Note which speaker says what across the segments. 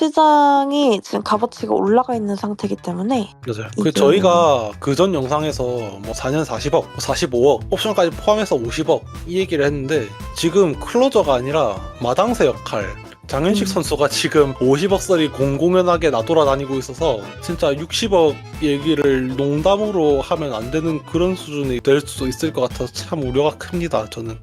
Speaker 1: 시장이 지금 값어치가 올라가 있는 상태이기 때문에
Speaker 2: 맞아요.
Speaker 1: 이게-
Speaker 2: 저희가 그전 영상에서 뭐 4년 40억, 45억, 옵션까지 포함해서 50억 이 얘기를 했는데 지금 클로저가 아니라 마당새 역할 장현식 선수가 지금 50억 썰이 공공연하게 나돌아다니고 있어서 진짜 60억 얘기를 농담으로 하면 안 되는 그런 수준이 될 수도 있을 것 같아서 참 우려가 큽니다. 저는.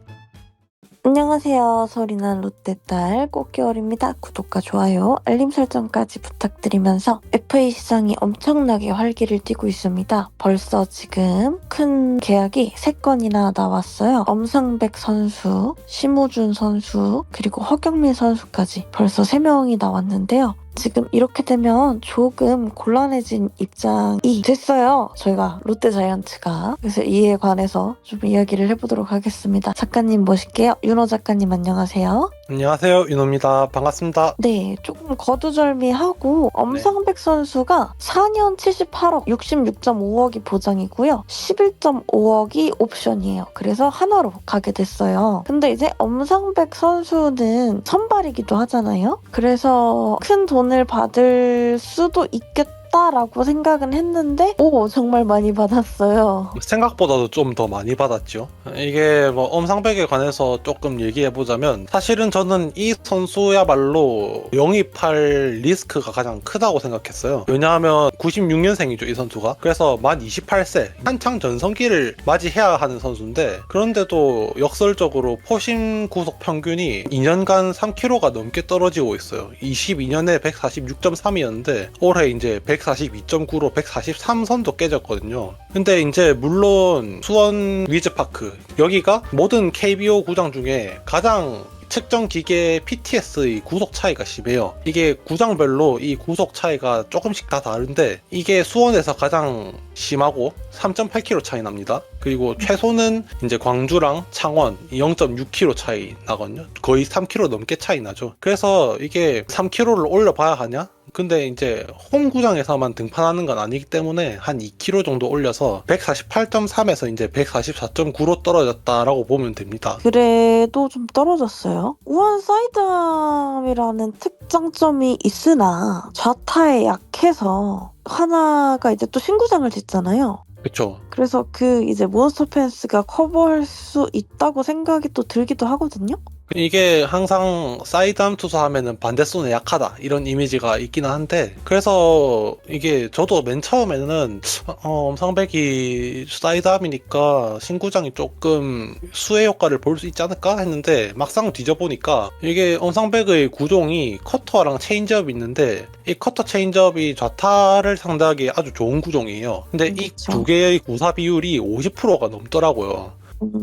Speaker 1: 안녕하세요. 소리난 롯데딸 꽃겨울입니다. 구독과 좋아요, 알림 설정까지 부탁드리면서 FA 시장이 엄청나게 활기를 띠고 있습니다. 벌써 지금 큰 계약이 3건이나 나왔어요. 엄상백 선수, 심우준 선수, 그리고 허경민 선수까지 벌써 3명이 나왔는데요. 지금 이렇게 되면 조금 곤란해진 입장이 됐어요. 저희가 롯데자이언츠가. 그래서 이에 관해서 좀 이야기를 해보도록 하겠습니다. 작가님 모실게요. 윤호 작가님 안녕하세요.
Speaker 2: 안녕하세요. 윤호입니다. 반갑습니다.
Speaker 1: 네, 조금 거두절미하고 엄상백 선수가 4년 78억, 66.5억이 보장이고요. 11.5억이 옵션이에요. 그래서 한화로 가게 됐어요. 근데 이제 엄상백 선수는 선발이기도 하잖아요. 그래서 큰 돈을 받을 수도 있겠다라고 생각은 했는데 정말 많이 받았어요.
Speaker 2: 생각보다도 좀 더 많이 받았죠. 이게 뭐 엄상백에 관해서 조금 얘기해보자면 사실은 저는 이 선수야말로 영입할 리스크가 가장 크다고 생각했어요. 왜냐하면 96년생이죠, 이 선수가. 그래서 만 28세, 한창 전성기를 맞이해야 하는 선수인데 그런데도 역설적으로 포심 구속 평균이 2년간 3kg가 넘게 떨어지고 있어요. 22년에 146.3이었는데 올해 이제 142.9로 143선도 깨졌거든요. 근데 이제 물론 수원 위즈파크 여기가 모든 KBO 구장 중에 가장 측정 기계 PTS의 구속 차이가 심해요. 이게 구장별로 이 구속 차이가 조금씩 다 다른데 이게 수원에서 가장 심하고 3.8kg 차이 납니다. 그리고 최소는 이제 광주랑 창원 0.6kg 차이 나거든요. 거의 3kg 넘게 차이 나죠. 그래서 이게 3kg를 올려봐야 하냐? 근데 이제 홈구장에서만 등판하는 건 아니기 때문에 한 2kg 정도 올려서 148.3에서 이제 144.9로 떨어졌다라고 보면 됩니다.
Speaker 1: 그래도 좀 떨어졌어요. 우한 사이드암이라는 특장점이 있으나 좌타에 약해서 하나가 이제 또 신구장을 짓잖아요.
Speaker 2: 그쵸?
Speaker 1: 그래서 그 이제 몬스터 펜스가 커버할 수 있다고 생각이 또 들기도 하거든요.
Speaker 2: 이게 항상 사이드암 투수하면은 반대손에 약하다 이런 이미지가 있기는 한데 그래서 이게 저도 맨 처음에는 엄상백이 사이드암이니까 신구장이 조금 수혜 효과를 볼 수 있지 않을까 했는데 막상 뒤져보니까 이게 엄상백의 구종이 커터랑 체인지업이 있는데 이 커터 체인지업이 좌타를 상대하기에 아주 좋은 구종이에요. 근데 이
Speaker 1: 그쵸.
Speaker 2: 두 개의 구사 비율이 50%가 넘더라고요.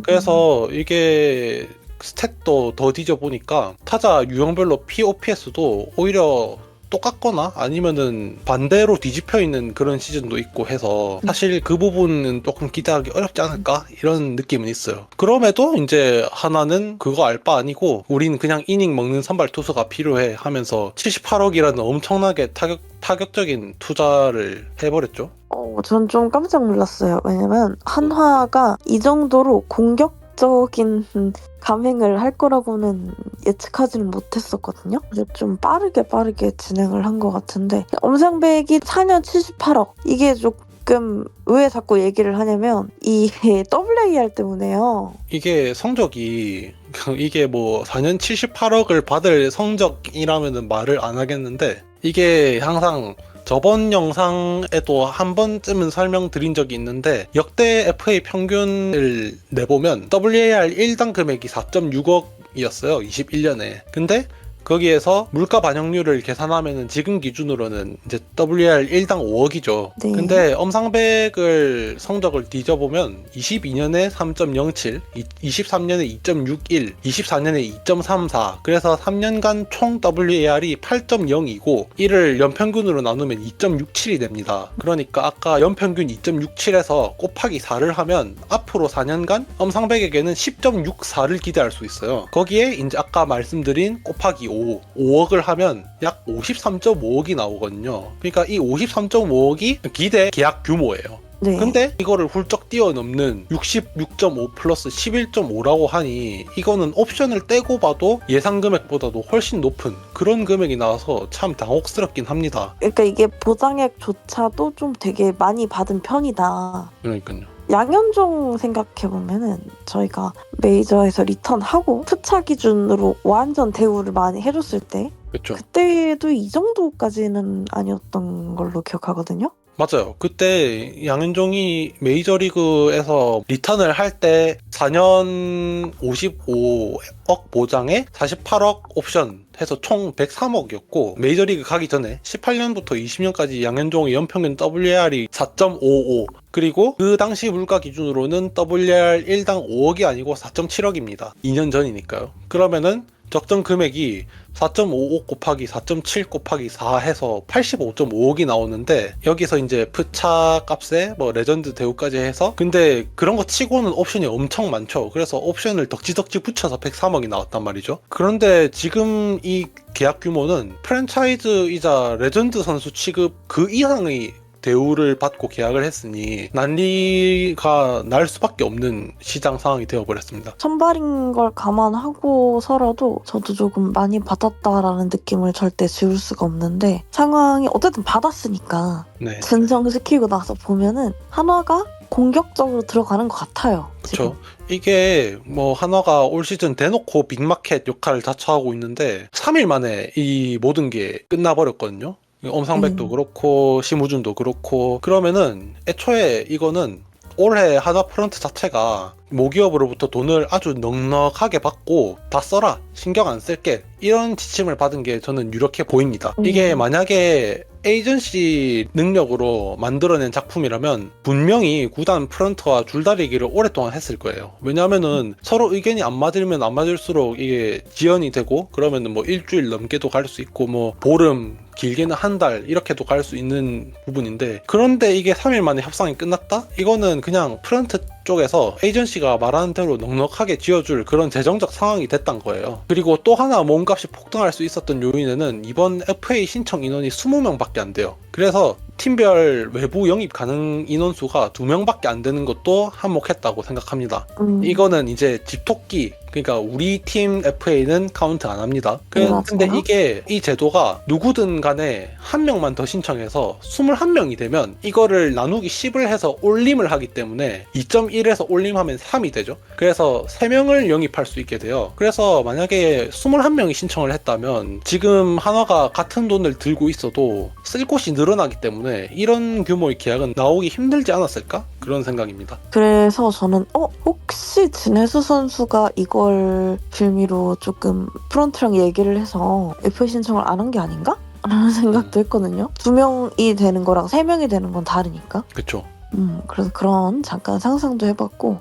Speaker 2: 그래서 이게 스탯도 더 뒤져보니까 타자 유형별로 POPS도 오히려 똑같거나 아니면은 반대로 뒤집혀 있는 그런 시즌도 있고 해서 사실 그 부분은 조금 기대하기 어렵지 않을까 이런 느낌은 있어요. 그럼에도 이제 하나는 그거 알 바 아니고 우린 그냥 이닝 먹는 선발 투수가 필요해 하면서 78억이라는 엄청나게 타격적인 투자를 해버렸죠.
Speaker 1: 전 좀 깜짝 놀랐어요. 왜냐면 한화가 이 정도로 공격적인 감행을 할 거라고는 예측하지는 못했었거든요. 그래서 좀 빠르게 진행을 한 것 같은데 엄상백이 4년 78억 이게 조금 왜 자꾸 얘기를 하냐면 이 WAR 때문에요.
Speaker 2: 이게 성적이 이게 뭐 4년 78억을 받을 성적이라면은 말을 안 하겠는데 이게 항상 저번 영상에도 한 번쯤은 설명드린 적이 있는데 역대 FA 평균을 내보면 WAR 1당 금액이 4.6억이었어요. 21년에. 근데 거기에서 물가 반영률을 계산하면은 지금 기준으로는 이제 WAR 1당 5억이죠.
Speaker 1: 네.
Speaker 2: 근데 엄상백을 성적을 뒤져보면 22년에 3.07, 23년에 2.61, 24년에 2.34. 그래서 3년간 총 WAR이 8.0이고 이를 연평균으로 나누면 2.67이 됩니다. 그러니까 아까 연평균 2.67에서 곱하기 4를 하면 앞으로 4년간 엄상백에게는 10.64를 기대할 수 있어요. 거기에 이제 아까 말씀드린 곱하기 5억을 하면 약 53.5억이 나오거든요. 그러니까 이 53.5억이 기대 계약 규모예요.
Speaker 1: 네.
Speaker 2: 근데 이거를 훌쩍 뛰어넘는 66.5 플러스 11.5라고 하니 이거는 옵션을 떼고 봐도 예상 금액보다도 훨씬 높은 그런 금액이 나와서 참 당혹스럽긴 합니다.
Speaker 1: 그러니까 이게 보장액조차도 좀 되게 많이 받은 편이다.
Speaker 2: 그러니까요.
Speaker 1: 양현종 생각해보면은 저희가 메이저에서 리턴하고 푸차 기준으로 완전 대우를 많이 해줬을 때
Speaker 2: 그렇죠.
Speaker 1: 그때도 이 정도까지는 아니었던 걸로 기억하거든요.
Speaker 2: 맞아요. 그때 양현종이 메이저리그에서 리턴을 할 때 4년 55억 보장에 48억 옵션 해서 총 103억이었고 메이저리그 가기 전에 18년부터 20년까지 양현종의 연평균 WAR이 4.55 그리고 그 당시 물가 기준으로는 WAR 1당 5억이 아니고 4.7억입니다. 2년 전이니까요. 그러면은 적정 금액이 4.55 곱하기 4.7 곱하기 4 해서 85.5억이 나오는데 여기서 이제 푸차 값에 뭐 레전드 대우까지 해서 근데 그런 거 치고는 옵션이 엄청 많죠. 그래서 옵션을 덕지덕지 붙여서 103억이 나왔단 말이죠. 그런데 지금 이 계약 규모는 프랜차이즈이자 레전드 선수 취급 그 이상의 대우를 받고 계약을 했으니 난리가 날 수밖에 없는 시장 상황이 되어버렸습니다.
Speaker 1: 선발인 걸 감안하고서라도 저도 조금 많이 받았다라는 느낌을 절대 지울 수가 없는데 상황이 어쨌든 받았으니까
Speaker 2: 네.
Speaker 1: 진정시키고 나서 보면은 한화가 공격적으로 들어가는 것 같아요.
Speaker 2: 그렇죠. 이게 뭐 한화가 올 시즌 대놓고 빅마켓 역할을 자처하고 있는데 3일 만에 이 모든 게 끝나버렸거든요. 엄상백도 그렇고 심우준도 그렇고 그러면은 애초에 이거는 올해 한화 프런트 자체가 모기업으로부터 돈을 아주 넉넉하게 받고 다 써라 신경 안 쓸게 이런 지침을 받은 게 저는 유력해 보입니다. 이게 만약에 에이전시 능력으로 만들어낸 작품이라면 분명히 구단 프런트와 줄다리기를 오랫동안 했을 거예요. 왜냐하면은 서로 의견이 안 맞으면 안 맞을수록 이게 지연이 되고 그러면은 뭐 일주일 넘게도 갈 수 있고 뭐 보름 길게는 한 달 이렇게도 갈 수 있는 부분인데 그런데 이게 3일 만에 협상이 끝났다? 이거는 그냥 프런트 쪽에서 에이전시가 말하는 대로 넉넉하게 지어줄 그런 재정적 상황이 됐단 거예요. 그리고 또 하나 몸값이 폭등할 수 있었던 요인에는 이번 FA 신청 인원이 20명밖에 안 돼요. 그래서 팀별 외부 영입 가능 인원수가 2명밖에 안 되는 것도 한몫했다고 생각합니다. 이거는 이제 집토끼 그러니까 우리 팀 FA는 카운트 안 합니다. 근데 이게 이 제도가 누구든 간에 한 명만 더 신청해서 21명이 되면 이거를 나누기 10을 해서 올림을 하기 때문에 2.1에서 올림하면 3이 되죠. 그래서 3명을 영입할 수 있게 돼요. 그래서 만약에 21명이 신청을 했다면 지금 한화가 같은 돈을 들고 있어도 쓸 곳이 늘어나기 때문에 이런 규모의 계약은 나오기 힘들지 않았을까? 그런 생각입니다.
Speaker 1: 그래서 저는 혹시 진해수 선수가 이걸 빌미로 조금 프런트랑 얘기를 해서 FA 신청을 안 한 게 아닌가? 라는 생각도 했거든요. 2명이 되는 거랑 3명이 되는 건 다르니까.
Speaker 2: 그쵸.
Speaker 1: 그래서 그런 잠깐 상상도 해봤고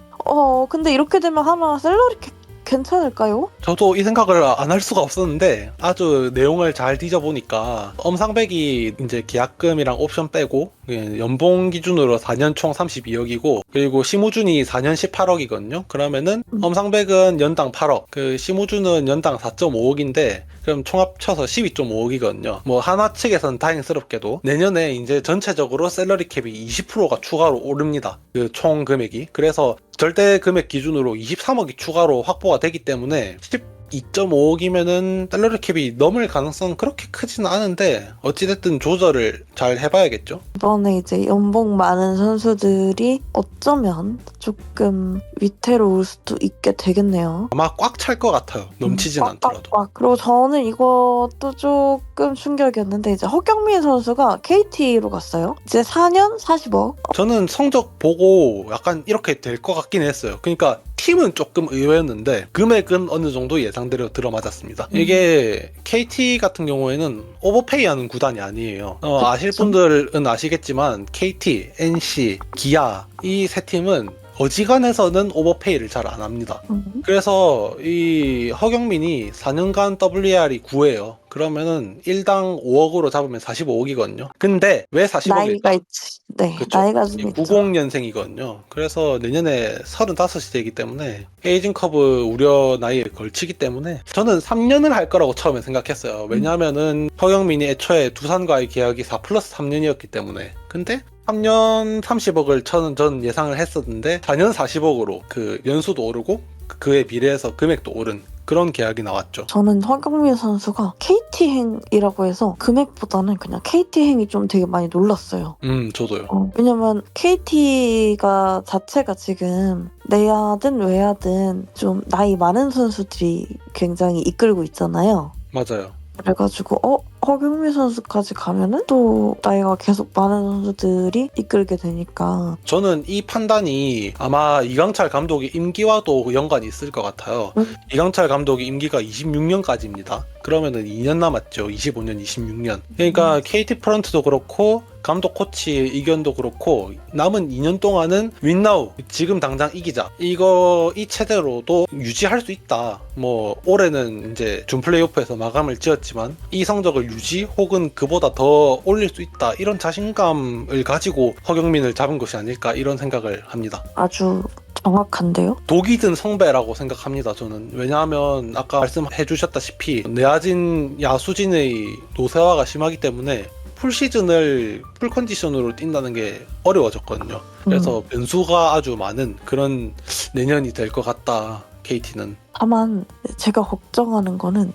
Speaker 1: 근데 이렇게 되면 하나 샐러리 캡 괜찮을까요?
Speaker 2: 저도 이 생각을 안 할 수가 없었는데 아주 내용을 잘 뒤져보니까 엄상백이 이제 계약금이랑 옵션 빼고 연봉 기준으로 4년 총 32억이고 그리고 심우준이 4년 18억이거든요. 그러면은 엄상백은 연당 8억 그 심우준은 연당 4.5억인데 그럼 총 합쳐서 12.5억이거든요. 뭐 한화 측에서는 다행스럽게도 내년에 이제 전체적으로 샐러리 캡이 20%가 추가로 오릅니다. 그 총 금액이. 그래서 절대 금액 기준으로 23억이 추가로 확보가 되기 때문에 12.5억이면은 샐러리 캡이 넘을 가능성은 그렇게 크지는 않은데 어찌됐든 조절을 잘 해봐야겠죠.
Speaker 1: 이번에 이제 연봉 많은 선수들이 어쩌면 조금 위태로울 수도 있게 되겠네요.
Speaker 2: 아마 꽉 찰 것 같아요. 넘치진 않더라도.
Speaker 1: 그리고 저는 이것도 조금 충격이었는데 이제 허경민 선수가 KT로 갔어요. 이제 4년 40억.
Speaker 2: 저는 성적 보고 약간 이렇게 될 것 같긴 했어요. 그러니까 팀은 조금 의외였는데 금액은 어느 정도 예상대로 들어맞았습니다. 이게 KT 같은 경우에는 오버페이하는 구단이 아니에요. 아실 분들은 아시겠지만 KT, NC, 기아 이 세 팀은 어지간해서는 오버페이를 잘 안 합니다. 그래서 이 허경민이 4년간 WAR이 9예요. 그러면은 1당 5억으로 잡으면 45억이거든요. 근데 왜 40억일까?
Speaker 1: 나이가 있지. 네,
Speaker 2: 그쵸?
Speaker 1: 나이가 좀 있죠.
Speaker 2: 90년생이거든요. 그래서 내년에 35이 되기 때문에 에이징커브 우려 나이에 걸치기 때문에 저는 3년을 할 거라고 처음에 생각했어요. 왜냐하면은 허경민이 애초에 두산과의 계약이 4+3년이었기 때문에 근데 3년 30억을 전 예상을 했었는데 4년 40억으로 그 연수도 오르고 그에 비례해서 금액도 오른 그런 계약이 나왔죠.
Speaker 1: 저는 허경민 선수가 KT행이라고 해서 금액보다는 그냥 KT행이 좀 되게 많이 놀랐어요.
Speaker 2: 저도요.
Speaker 1: 왜냐면 KT가 자체가 지금 내야든 외야든 좀 나이 많은 선수들이 굉장히 이끌고 있잖아요.
Speaker 2: 맞아요.
Speaker 1: 그래가지고 허경민 선수까지 가면은 또 나이가 계속 많은 선수들이 이끌게 되니까
Speaker 2: 저는 이 판단이 아마 이강철 감독의 임기와도 연관이 있을 것 같아요. 이강철 감독의 임기가 26년까지입니다. 그러면은 2년 남았죠. 25년, 26년. 그러니까 KT 프런트도 그렇고 감독 코치 의견도 그렇고 남은 2년 동안은 윈나우 지금 당장 이기자 이 체대로도 유지할 수 있다. 뭐 올해는 이제 준 플레이오프에서 마감을 지었지만 이 성적을 유지 혹은 그보다 더 올릴 수 있다 이런 자신감을 가지고 허경민을 잡은 것이 아닐까 이런 생각을 합니다.
Speaker 1: 아주 정확한데요?
Speaker 2: 독이 든 성배라고 생각합니다. 저는. 왜냐하면 아까 말씀해 주셨다시피 내야진 야수진의 노쇠화가 심하기 때문에 풀시즌을 풀컨디션으로 뛴다는 게 어려워졌거든요. 그래서 변수가 아주 많은 그런 내년이 될 것 같다. KT는.
Speaker 1: 다만 제가 걱정하는 거는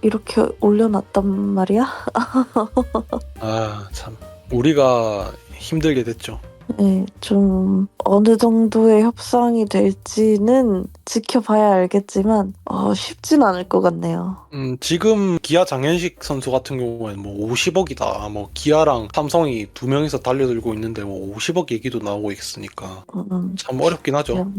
Speaker 1: 이렇게 올려놨단 말이야?
Speaker 2: 아, 참. 우리가 힘들게 됐죠.
Speaker 1: 네, 좀 어느 정도의 협상이 될지는 지켜봐야 알겠지만 쉽진 않을 것 같네요.
Speaker 2: 지금 기아 장현식 선수 같은 경우에는 뭐 50억이다. 뭐 기아랑 삼성이 두 명이서 달려들고 있는데 뭐 50억 얘기도 나오고 있으니까 참 어렵긴 하죠.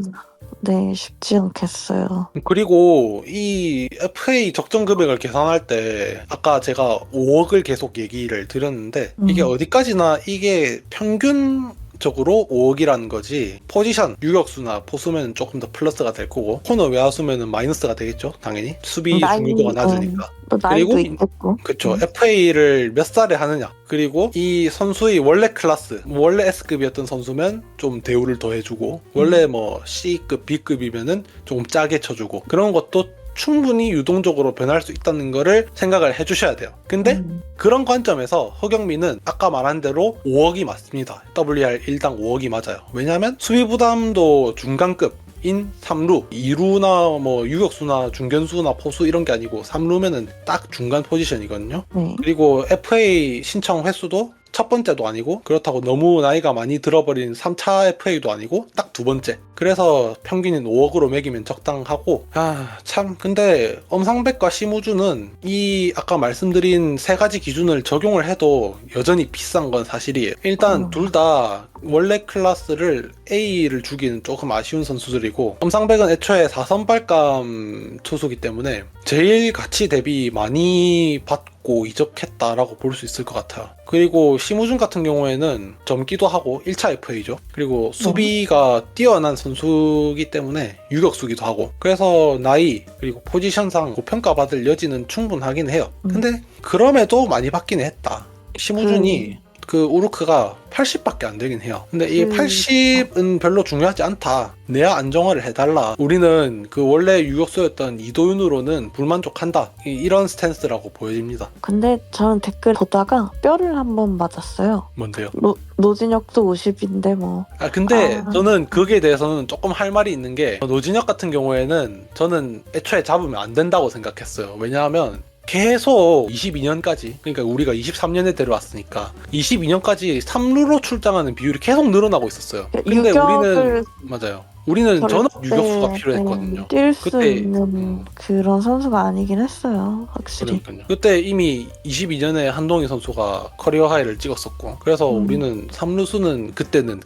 Speaker 1: 네, 쉽지 않겠어요.
Speaker 2: 그리고 이 FA 적정 금액을 계산할 때 아까 제가 5억을 계속 얘기를 드렸는데 이게 어디까지나 이게 평균 적으로 5억이라는 거지 포지션 유격수나 포수면 조금 더 플러스가 될 거고 코너 외야수면은 마이너스가 되겠죠 당연히 수비 중요도가 낮으니까
Speaker 1: 또 나이도
Speaker 2: 그리고
Speaker 1: 있겠고
Speaker 2: 그쵸 FA를 몇 살에 하느냐 그리고 이 선수의 원래 클래스 원래 S급이었던 선수면 좀 대우를 더 해주고 원래 뭐 C급 B급이면은 조금 짜게 쳐주고 그런 것도 충분히 유동적으로 변할 수 있다는 거를 생각을 해주셔야 돼요. 근데 그런 관점에서 허경민은 아까 말한 대로 5억이 맞습니다. WR 1당 5억이 맞아요. 왜냐하면 수비 부담도 중간급 인 3루, 2루나 뭐 유격수나 중견수나 포수 이런 게 아니고 3루면은 딱 중간 포지션이거든요. 그리고 FA 신청 횟수도 첫 번째도 아니고 그렇다고 너무 나이가 많이 들어버린 3차 FA도 아니고 딱 두 번째. 그래서 평균인 5억으로 매기면 적당하고 참 근데 엄상백과 심우주는 이 아까 말씀드린 세 가지 기준을 적용을 해도 여전히 비싼 건 사실이에요. 일단 둘 다 원래 클래스를 A를 주기는 조금 아쉬운 선수들이고 엄상백은 애초에 4선발감 투수기 때문에 제일 가치 대비 많이 받고 이적했다라고 볼 수 있을 것 같아요. 그리고 심우준 같은 경우에는 젊기도 하고 1차 FA죠. 그리고 수비가 뛰어난 선수이기 때문에 유격수기도 하고 그래서 나이 그리고 포지션상 고평가받을 여지는 충분하긴 해요. 근데 그럼에도 많이 받긴 했다. 심우준이 그 우루크가 80밖에 안 되긴 해요. 근데 이 80은 별로 중요하지 않다. 내야 안정화를 해달라. 우리는 그 원래 유격수였던 이도윤으로는 불만족한다. 이런 스탠스라고 보여집니다.
Speaker 1: 근데 저는 댓글 보다가 뼈를 한번 맞았어요.
Speaker 2: 뭔데요?
Speaker 1: 노진혁도 50인데 뭐.
Speaker 2: 근데 저는 거기에 대해서는 조금 할 말이 있는 게 노진혁 같은 경우에는 저는 애초에 잡으면 안 된다고 생각했어요. 왜냐하면 계속 22년까지 그러니까 우리가 23년에 데려왔으니까 22년까지 3루로 출장하는 비율이 계속 늘어나고 있었어요. 근데 우리는 맞아요. 우리는 전업 유격수가 필요했거든요.
Speaker 1: 뛸 수 있는 그런 선수가 아니긴 했어요. 확실히.
Speaker 2: 그러니까요. 그때 이미 22년에 한동희 선수가 커리어 하이를 찍었었고 그래서 우리는 3루수는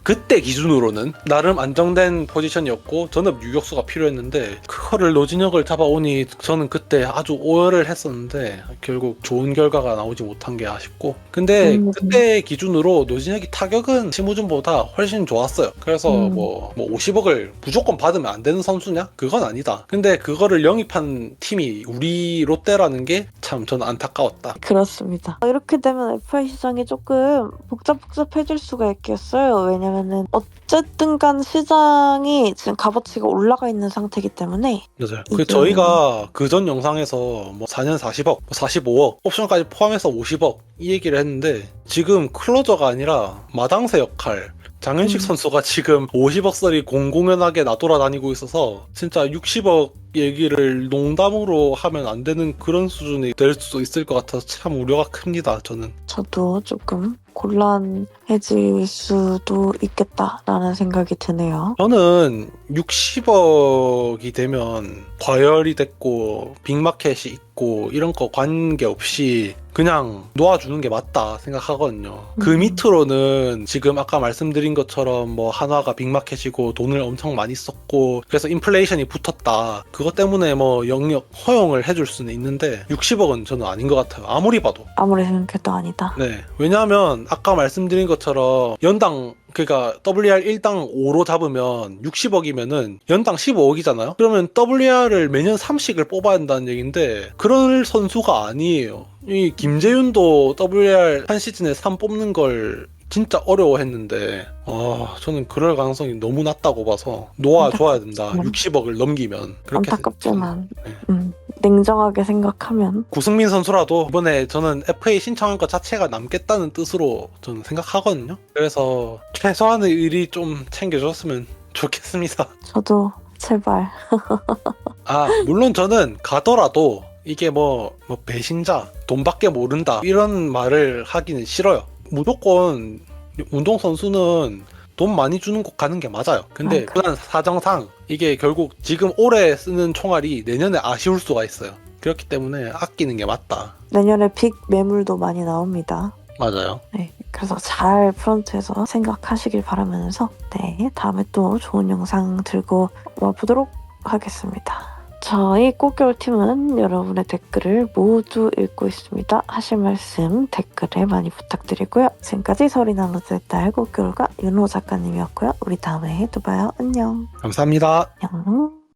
Speaker 2: 그때 기준으로는 나름 안정된 포지션이었고 전업 유격수가 필요했는데 그거를 노진혁을 잡아오니 저는 그때 아주 오열을 했었는데 결국 좋은 결과가 나오지 못한 게 아쉽고 근데 그때 기준으로 노진혁이 타격은 심우준보다 훨씬 좋았어요. 그래서 뭐 50억을 영입을 무조건 받으면 안 되는 선수냐? 그건 아니다. 근데 그거를 영입한 팀이 우리 롯데라는 게 참 저는 안타까웠다.
Speaker 1: 그렇습니다. 이렇게 되면 FA 시장이 조금 복잡해질 수가 있겠어요. 왜냐면은 어쨌든 간 시장이 지금 값어치가 올라가 있는 상태이기 때문에
Speaker 2: 맞아요.
Speaker 1: 이게-
Speaker 2: 저희가 그전 영상에서 뭐 4년 40억, 45억, 옵션까지 포함해서 50억 이 얘기를 했는데 지금 클로저가 아니라 마당새 역할 장현식 선수가 지금 50억짜리 공공연하게 나돌아다니고 있어서 진짜 60억 얘기를 농담으로 하면 안 되는 그런 수준이 될 수도 있을 것 같아서 참 우려가 큽니다. 저는.
Speaker 1: 저도 조금 곤란해질 수도 있겠다라는 생각이 드네요.
Speaker 2: 저는 60억이 되면 과열이 됐고 빅마켓이 있고 이런 거 관계없이 그냥 놓아주는 게 맞다 생각하거든요. 그 밑으로는 지금 아까 말씀드린 것처럼 뭐 한화가 빅마켓이고 돈을 엄청 많이 썼고 그래서 인플레이션이 붙었다. 그것 때문에 뭐 영역 허용을 해줄 수는 있는데 60억은 저는 아닌 것 같아요. 아무리 봐도.
Speaker 1: 아무리 생각해도 아니다.
Speaker 2: 네. 왜냐하면 아까 말씀드린 것처럼 연당 그러니까 WR 1당 5로 잡으면 60억이면은 연당 15억이잖아요. 그러면 WR을 매년 3씩을 뽑아야 한다는 얘기인데 그럴 선수가 아니에요. 이 김재윤도 WR 한 시즌에 3 뽑는 걸 진짜 어려워했는데 저는 그럴 가능성이 너무 낮다고 봐서 놓아줘야 된다. 60억을 넘기면 그렇게
Speaker 1: 안타깝지만
Speaker 2: 네.
Speaker 1: 냉정하게 생각하면
Speaker 2: 구승민 선수라도 이번에 저는 FA 신청한 것 자체가 남겠다는 뜻으로 저는 생각하거든요. 그래서 최소한의 의리 좀 챙겨줬으면 좋겠습니다.
Speaker 1: 저도 제발
Speaker 2: 물론 저는 가더라도 이게 뭐 배신자, 돈밖에 모른다 이런 말을 하기는 싫어요. 무조건 운동선수는 돈 많이 주는 곳 가는 게 맞아요. 근데 그런 사정상 이게 결국 지금 올해 쓰는 총알이 내년에 아쉬울 수가 있어요. 그렇기 때문에 아끼는 게 맞다.
Speaker 1: 내년에 빅 매물도 많이 나옵니다.
Speaker 2: 맞아요.
Speaker 1: 네, 그래서 잘 프런트에서 생각하시길 바라면서 다음에 또 좋은 영상 들고 와보도록 하겠습니다. 저희 꽃겨울팀은 여러분의 댓글을 모두 읽고 있습니다. 하실 말씀 댓글에 많이 부탁드리고요. 지금까지 소리나는 롯데의 딸 꽃겨울과 윤호 작가님이었고요. 우리 다음에 또 봐요. 안녕.
Speaker 2: 감사합니다.
Speaker 1: 안녕.